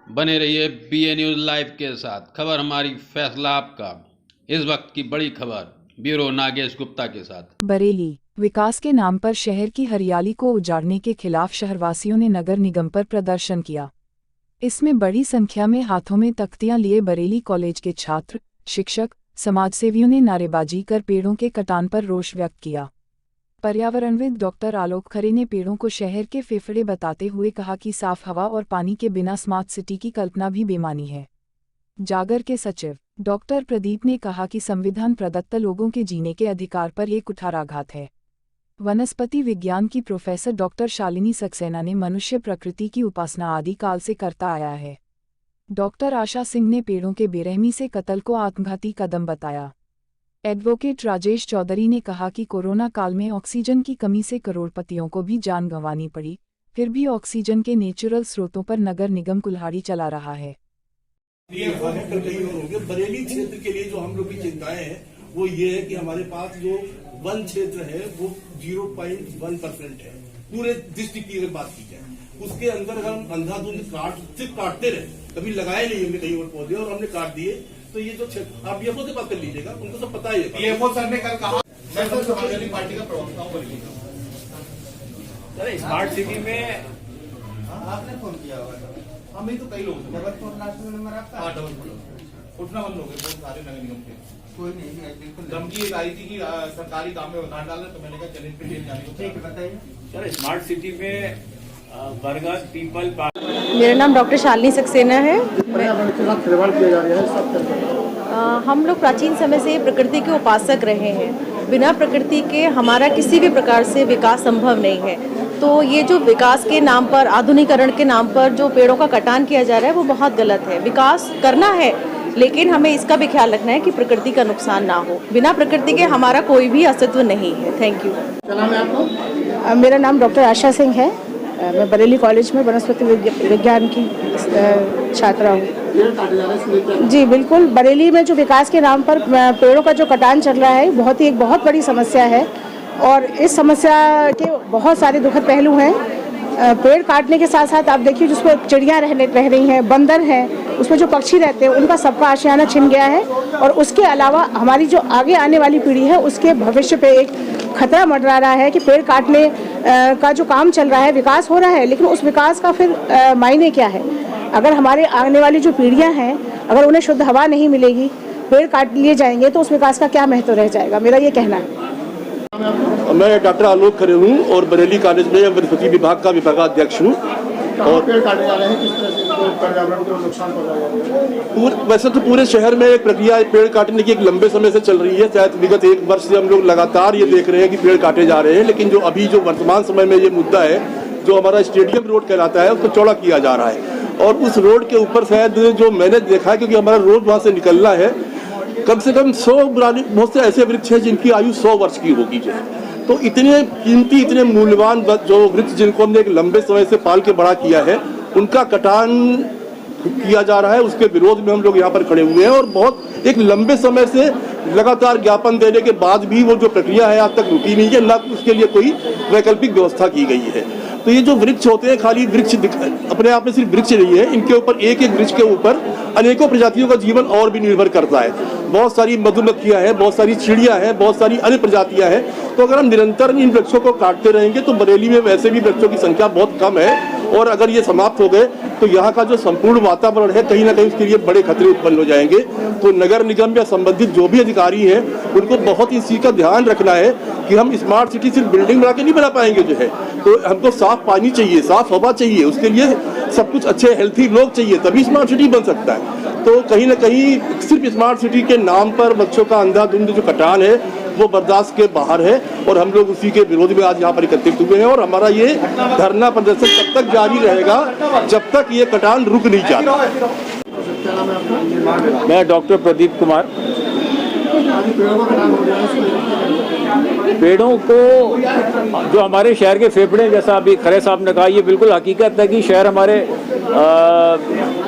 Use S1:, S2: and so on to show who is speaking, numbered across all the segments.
S1: बने रहिए BA news live के साथ। खबर हमारी, फैसला आपका। इस वक्त की बड़ी खबर ब्यूरो नागेश गुप्ता के साथ।
S2: बरेली विकास के नाम पर शहर की हरियाली को उजाड़ने के खिलाफ शहरवासियों ने नगर निगम पर प्रदर्शन किया। इसमें बड़ी संख्या में हाथों में तख्तियां लिए बरेली कॉलेज के छात्र, शिक्षक, समाजसेवियों ने नारेबाजी कर पेड़ों के कटान पर रोष व्यक्त किया। पर्यावरणविद डॉक्टर आलोक खरे ने पेड़ों को शहर के फेफड़े बताते हुए कहा कि साफ हवा और पानी के बिना स्मार्ट सिटी की कल्पना भी बेमानी है। जागर के सचिव डॉक्टर प्रदीप ने कहा कि संविधान प्रदत्त लोगों के जीने के अधिकार पर एक कुठाराघात है। वनस्पति विज्ञान की प्रोफेसर डॉक्टर शालिनी सक्सेना ने मनुष्य प्रकृति की उपासना आदि काल से करता आया है। डॉक्टर आशा सिंह ने पेड़ों के बेरहमी से कत्ल को आत्मघाती कदम बताया। एडवोकेट राजेश चौधरी ने कहा कि कोरोना काल में ऑक्सीजन की कमी से करोड़पतियों को भी जान गंवानी पड़ी, फिर भी ऑक्सीजन के नेचुरल स्रोतों पर नगर निगम कुल्हाड़ी चला रहा है।
S3: बरेली क्षेत्र के लिए जो हम लोग की चिंताएं हैं वो ये है कि हमारे पास जो वन क्षेत्र है वो 0.1% है पूरे डिस्ट्रिक्ट की अगर बात की जाए। उसके अंदर हम अंधाधुंध सिर्फ काटते रहे, कभी लगाए नहीं हमने कहीं और पौधे और हमने काट दिए। तो ये जो क्षेत्र आप बीएफओ से बात कर लीजिएगा, उनको सब पता ही है।
S4: बीएफओ सर ने कल कहा मैं तो समाजवादी पार्टी का प्रवक्ता हूँ बरेली का।
S5: स्मार्ट सिटी में
S4: आपने फोन किया होगा, हम ही तो कई लोग डबल फोन लास्ट में नंबर आपका। हाँ डबल फोन उठना बंद हो गए बहुत सारे नगर निगम के। कोई नहीं बिल्कुल धमकी आई थी कि सरकारी काम में उतार डाले, तो मैंने कहा चलिए पे जेल जाने को। ठीक है बताइए
S5: सर, स्मार्ट सिटी में बरगद पीपल
S6: मेरा नाम डॉक्टर शालिनी सक्सेना है। हम लोग प्राचीन समय से प्रकृति के उपासक रहे हैं। बिना प्रकृति के हमारा किसी भी प्रकार से विकास संभव नहीं है। तो ये जो विकास के नाम पर, आधुनिकीकरण के नाम पर जो पेड़ों का कटान किया जा रहा है वो बहुत गलत है। विकास करना है लेकिन हमें इसका भी ख्याल रखना है कि प्रकृति का नुकसान ना हो। बिना प्रकृति के हमारा कोई भी अस्तित्व नहीं है। Thank you.
S4: क्या नाम है आपको?
S7: मेरा नाम डॉक्टर आशा सिंह है। मैं बरेली कॉलेज में वनस्पति विज्ञान की छात्रा हूँ। जी बिल्कुल, बरेली में जो विकास के नाम पर पेड़ों का जो कटान चल रहा है एक बहुत बड़ी समस्या है और इस समस्या के बहुत सारे दुखद पहलू हैं। पेड़ काटने के साथ साथ आप देखिए जिसमें चिड़ियाँ रह रही हैं, बंदर हैं, उसमें जो पक्षी रहते हैं उनका सबका आशियाना छिन गया है और उसके अलावा हमारी जो आगे आने वाली पीढ़ी है उसके भविष्य पे एक खतरा मंडरा रहा है कि पेड़ काटने का जो काम चल रहा है, विकास हो रहा है लेकिन उस विकास का फिर मायने क्या है। अगर हमारे आने वाली जो पीढ़ियाँ हैं अगर उन्हें शुद्ध हवा नहीं मिलेगी, पेड़ काट लिए जाएंगे तो उस विकास का क्या महत्व रह जाएगा, मेरा ये कहना है।
S3: मैं डॉक्टर आलोक खरे हूँ और बरेली कॉलेज में वनस्पति विभाग का विभागाध्यक्ष हूँ।
S4: और पेड़ काटे जा रहे हैं, किस तरह से पर्यावरण को नुकसान पहुंचा रहा है?
S3: वैसे तो पूरे शहर में एक प्रक्रिया पेड़ काटने की एक लंबे समय से चल रही है। शायद विगत 1 वर्ष से हम लोग लगातार ये देख रहे हैं कि पेड़ काटे जा रहे हैं, लेकिन जो अभी जो वर्तमान समय में ये मुद्दा है, जो हमारा स्टेडियम रोड कहलाता है, उसको चौड़ा किया जा रहा है। और उस रोड के ऊपर शायद जो मैंने देखा है, क्योंकि हमारा रोड वहाँ से निकलना है, कम से कम 100 बहुत से ऐसे वृक्ष हैं जिनकी आयु 100 वर्ष की होगी। तो इतने कीमती, इतने मूल्यवान जो वृक्ष जिनको हमने एक लंबे समय से पाल के बड़ा किया है, उनका कटान किया जा रहा है। उसके विरोध में हम लोग यहाँ पर खड़े हुए हैं और बहुत एक लंबे समय से लगातार ज्ञापन देने के बाद भी वो जो प्रक्रिया है आज तक रुकी नहीं है, ना उसके लिए कोई वैकल्पिक व्यवस्था की गई है। तो ये जो वृक्ष होते हैं, खाली वृक्ष अपने आप में सिर्फ वृक्ष नहीं है, इनके ऊपर एक एक वृक्ष के ऊपर अनेकों प्रजातियों का जीवन और भी निर्भर करता है। बहुत सारी मधुमक्खियां हैं, बहुत सारी चिड़ियां हैं, बहुत सारी अन्य प्रजातियां हैं। तो अगर हम निरंतर इन वृक्षों को काटते रहेंगे तो बरेली में वैसे भी वृक्षों की संख्या बहुत कम है और अगर ये समाप्त हो गए तो यहाँ का जो संपूर्ण वातावरण है कहीं ना कहीं उसके लिए बड़े खतरे उत्पन्न हो जाएंगे। तो नगर निगम या संबंधित जो भी अधिकारी हैं उनको बहुत इस चीज़ का ध्यान रखना है कि हम स्मार्ट सिटी सिर्फ बिल्डिंग बना के नहीं बना पाएंगे। जो है तो हमको साफ पानी चाहिए, साफ हवा चाहिए, उसके लिए सब कुछ अच्छे हेल्थी लोग चाहिए, तभी स्मार्ट सिटी बन सकता है। तो कहीं ना कहीं सिर्फ स्मार्ट सिटी के नाम पर बच्चों का अंधाधुंध जो कटान है वो बर्दाश्त के बाहर है और हम लोग उसी के विरोध में आज यहाँ पर एकत्रित हुए हैं। और हमारा ये धरना प्रदर्शन तब तक जारी रहेगा जब तक ये कटान रुक नहीं जाता।
S5: मैं डॉक्टर प्रदीप कुमार। पेड़ों को जो हमारे शहर के फेफड़े, जैसा अभी खरे साहब ने कहा, ये बिल्कुल हकीकत है कि शहर हमारे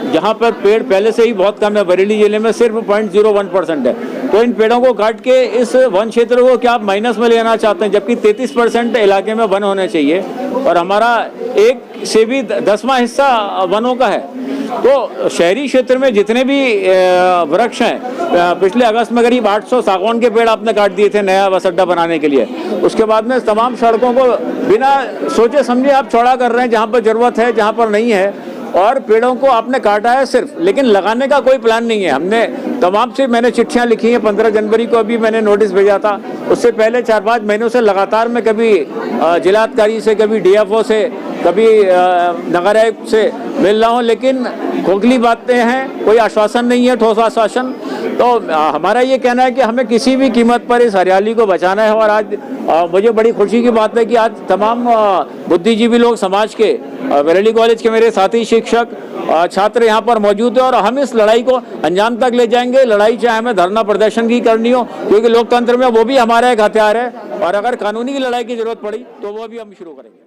S5: जहाँ पर पेड़ पहले से ही बहुत कम है, बरेली जिले में सिर्फ 0.01% है। तो इन पेड़ों को काट के इस वन क्षेत्र को क्या आप माइनस में लेना चाहते हैं, जबकि 33% इलाके में वन होने चाहिए और हमारा 1 से भी 10वां हिस्सा वनों का है। तो शहरी क्षेत्र में जितने भी वृक्ष हैं, पिछले अगस्त में करीब 800 सागवान के पेड़ आपने काट दिए थे नया बस अड्डा बनाने के लिए। उसके बाद में तमाम सड़कों को बिना सोचे समझे आप चौड़ा कर रहे हैं, जहाँ पर जरूरत है जहाँ पर नहीं है, और पेड़ों को आपने काटा है सिर्फ, लेकिन लगाने का कोई प्लान नहीं है। हमने तमाम से मैंने चिट्ठियां लिखी हैं, 15 जनवरी को अभी मैंने नोटिस भेजा था, उससे पहले 4-5 महीनों से लगातार मैं कभी जिलाधिकारी से, कभी डीएफओ से, कभी नगर आयुक्त से मिल रहा हूँ, लेकिन खोखली बातें हैं, कोई आश्वासन नहीं है, ठोस आश्वासन। तो हमारा ये कहना है कि हमें किसी भी कीमत पर इस हरियाली को बचाना है। और आज मुझे बड़ी खुशी की बात है कि आज तमाम बुद्धिजीवी लोग समाज के, बरेली कॉलेज के मेरे साथी शिक्षक, छात्र यहाँ पर मौजूद है, और हम इस लड़ाई को अंजाम तक ले जाएंगे। लड़ाई चाहे हमें धरना प्रदर्शन की करनी हो, क्योंकि लोकतंत्र में वो भी हमारा एक हथियार है, और अगर कानूनी लड़ाई की जरूरत पड़ी तो वो भी हम शुरू करेंगे।